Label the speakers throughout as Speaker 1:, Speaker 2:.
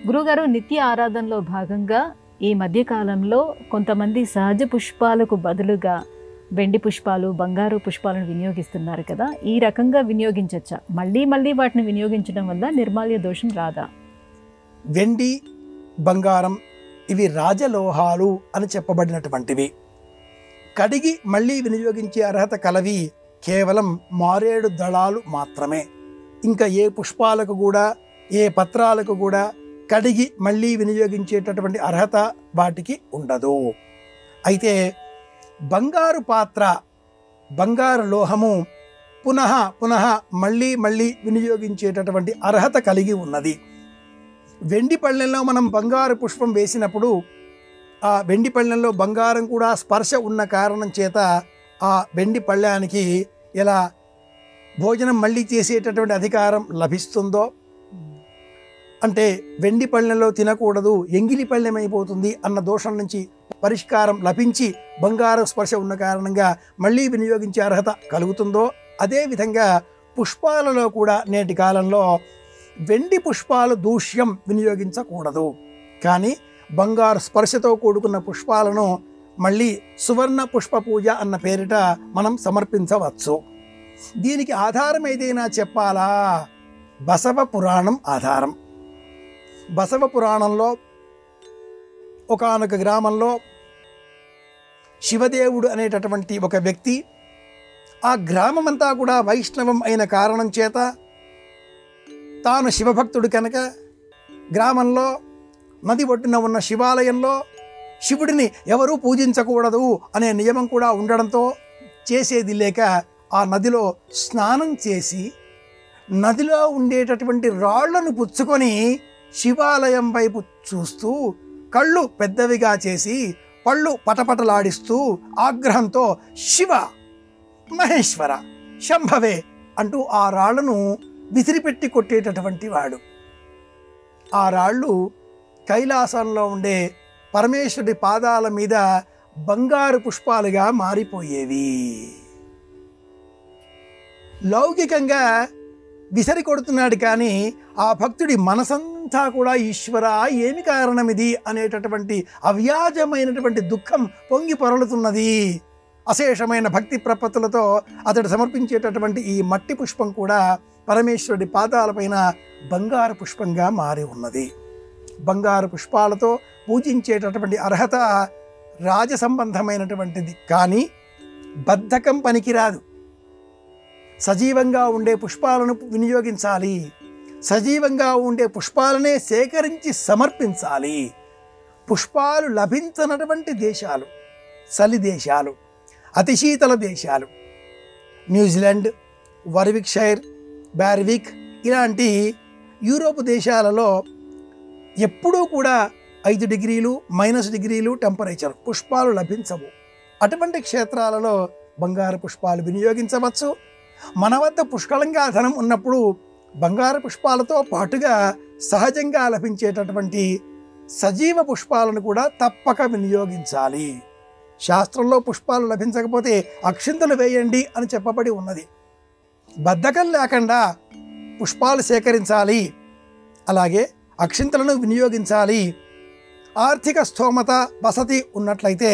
Speaker 1: గురుగారు, నిత్య ఆరాధనలో భాగంగా ఈ మధ్యకాలంలో కొంతమంది సహజ పుష్పాలకు బదులుగా వెండి పుష్పాలు, బంగారు పుష్పాలను వినియోగిస్తున్నారు కదా. ఈ రకంగా వినియోగించవచ్చా? మళ్ళీ మళ్ళీ వాటిని వినియోగించడం వల్ల నిర్మాల్య దోషం రాదా?
Speaker 2: వెండి, బంగారం ఇవి రాజలోహాలు అని చెప్పబడినటువంటివి. కడిగి మళ్ళీ వినియోగించే అర్హత కలవి కేవలం మారేడు దళాలు మాత్రమే. ఇంకా ఏ పుష్పాలకు కూడా, ఏ పత్రాలకు కూడా కడిగి మళ్ళీ వినియోగించేటటువంటి అర్హత వాటికి ఉండదు. అయితే బంగారు పాత్ర, బంగారు లోహము పునః పునః మళ్ళీ మళ్ళీ వినియోగించేటటువంటి అర్హత కలిగి ఉన్నది. వెండి పళ్ళెంలో మనం బంగారు పుష్పం వేసినప్పుడు ఆ వెండి పళ్ళెంలో బంగారం కూడా స్పర్శ ఉన్న కారణం చేత ఆ వెండి పళ్ళానికి ఎలా భోజనం మళ్ళీ చేసేటటువంటి అధికారం లభిస్తుందో, అంటే వెండి పళ్ళెంలో తినకూడదు, ఎంగిలి పళ్ళెం అయిపోతుంది అన్న దోషం నుంచి పరిష్కారం లభించి బంగారం స్పర్శ ఉన్న కారణంగా మళ్ళీ వినియోగించే అర్హత కలుగుతుందో, అదేవిధంగా పుష్పాలలో కూడా నేటి కాలంలో వెండి పుష్పాలు దూష్యం వినియోగించకూడదు. కానీ బంగారు స్పర్శతో కూడుకున్న పుష్పాలను మళ్ళీ సువర్ణ పుష్ప పూజ అన్న పేరిట మనం సమర్పించవచ్చు. దీనికి ఆధారం ఏదైనా చెప్పాలా? బసవ పురాణం ఆధారం. బసవ పురాణంలో ఒకానొక గ్రామంలో శివదేవుడు అనేటటువంటి ఒక వ్యక్తి, ఆ గ్రామమంతా కూడా వైష్ణవం అయిన కారణం చేత తాను శివభక్తుడు కనుక గ్రామంలో నది ఒడ్డున ఉన్న శివాలయంలో శివుడిని ఎవరూ పూజించకూడదు అనే నియమం కూడా ఉండడంతో చేసేది లేక ఆ నదిలో స్నానం చేసి నదిలో ఉండేటటువంటి రాళ్లను పుచ్చుకొని శివాలయం వైపు చూస్తూ కళ్ళు పెద్దవిగా చేసి పళ్ళు పటపటలాడిస్తూ ఆగ్రహంతో శివ, మహేశ్వర, శంభవే అంటూ ఆ రాళ్లను విసిరిపెట్టి కొట్టేటటువంటి వాడు. ఆ రాళ్ళు కైలాసంలో ఉండే పరమేశ్వరుడి పాదాల మీద బంగారు పుష్పాలుగా మారిపోయేవి. లౌకికంగా విసిరి కొడుతున్నాడు, కానీ ఆ భక్తుడి మనసంతా కూడా ఈశ్వర ఏమి కారణం ఇది అనేటటువంటి అవ్యాజమైనటువంటి దుఃఖం పొంగి పొరలుతున్నది. అశేషమైన భక్తి ప్రపత్తులతో అతడు సమర్పించేటటువంటి ఈ మట్టి పుష్పం కూడా పరమేశ్వరుడి పాదాలపైన బంగారు పుష్పంగా మారి ఉన్నది. బంగారు పుష్పాలతో పూజించేటటువంటి అర్హత రాజ సంబంధమైనటువంటిది, కానీ బద్ధకం పనికిరాదు. సజీవంగా ఉండే పుష్పాలను వినియోగించాలి. సజీవంగా ఉండే పుష్పాలనే సేకరించి సమర్పించాలి. పుష్పాలు లభించనటువంటి దేశాలు చలి దేశాలు, అతి శీతల దేశాలు, న్యూజిలాండ్, వర్విక్షైర్, బ్యార్విక్ ఇలాంటి యూరోప్ దేశాలలో ఎప్పుడూ కూడా 5 డిగ్రీలు -డిగ్రీలు టెంపరేచర్, పుష్పాలు లభించవు. అటువంటి క్షేత్రాలలో బంగారు పుష్పాలు వినియోగించవచ్చు. మన వద్ద పుష్కలంగా ధనం ఉన్నప్పుడు బంగారు పుష్పాలతో పాటుగా సహజంగా లభించేటటువంటి సజీవ పుష్పాలను కూడా తప్పక వినియోగించాలి. శాస్త్రంలో పుష్పాలు లభించకపోతే అక్షింతలు వేయండి అని చెప్పబడి ఉన్నది. బద్ధకం లేకుండా పుష్పాలు సేకరించాలి, అలాగే అక్షింతలను వినియోగించాలి. ఆర్థిక స్థోమత, వసతి ఉన్నట్లయితే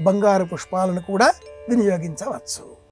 Speaker 2: బంగారు పుష్పాలను కూడా వినియోగించవచ్చు.